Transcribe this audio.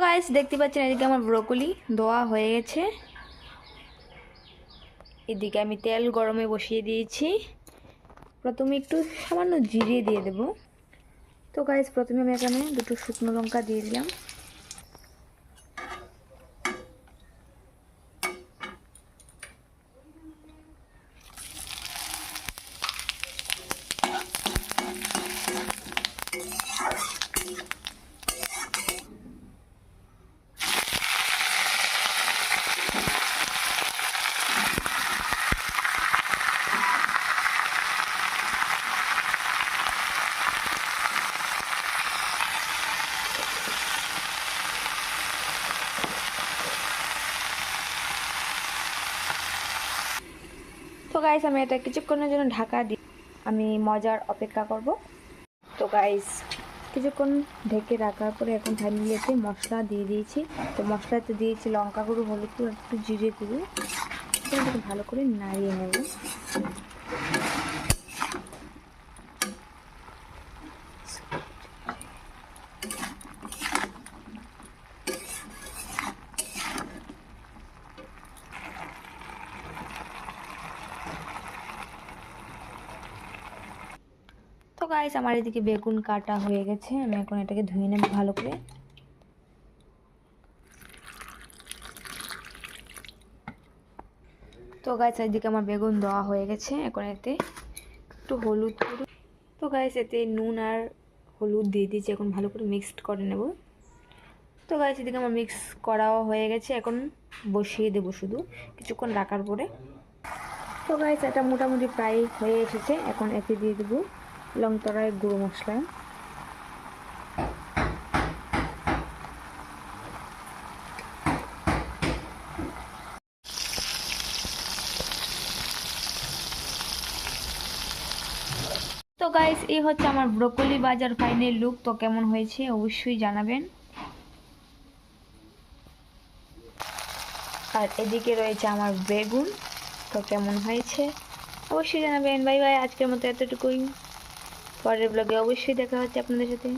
Guys দেখতে পাচ্ছেন এদিকে আমার ব্রোকলি ধোয়া হয়ে গেছে। এদিকে আমি তেল গরমে বসিয়ে দিয়েছি। প্রথমে একটু সামান্য জিরে দিয়ে দেব। তো গাইস প্রথমে আমি এখানে দুটো শুকনো লঙ্কা দিয়ে দিলাম। তো গাইস আমি এটা কিছুক্ষণের জন্য ঢাকা দিই, আমি মজার অপেক্ষা করব। তো গাইস কিছুক্ষণ ঢেকে রাখার পরে এখন ফাইনালি এতে মশলা দিয়ে দিয়েছি। তো মশলাতে দিয়েছি লঙ্কা গুঁড়ো, হলুদ গুঁড়ো, একটু জিরে গুঁড়ো। এটাকে ভালো করে নাড়িয়ে নেব। তো গাইস আমার এদিকে বেগুন কাটা হয়ে গেছে, আমি এখন এটাকে ধুয়ে নেব ভালো করে। তো গাইস এদিকে আমার বেগুন দেওয়া হয়ে গেছে, এখন এতে একটু হলুদ গুঁড়ো, তো গাইস এতে নুন আর হলুদ দিয়ে দিয়েছি, এখন ভালো করে মিক্সড করে নেব। তো গাইস এদিকে আমার মিক্স করাও হয়ে গেছে, এখন বসিয়ে দেবো শুধু কিছুক্ষণ রাখার পরে। তো গাইস এটা মোটামুটি প্রায় হয়ে এসেছে, এখন এতে দিয়ে দেবো লঙ্কার গুঁড়ো মশলা। তো গাইস এই হচ্ছে আমার ব্রোকলি ভাজার ফাইনাল লুক। তো কেমন হয়েছে অবশ্যই জানাবেন। আর এদিকে রয়েছে আমার বেগুন, তো কেমন হয়েছে অবশ্যই জানাবেন। বাই বাই, আজকের মতো এতটুকুই। পরের ব্লগে অবশ্যই দেখা হচ্ছে আপনাদের সাথে।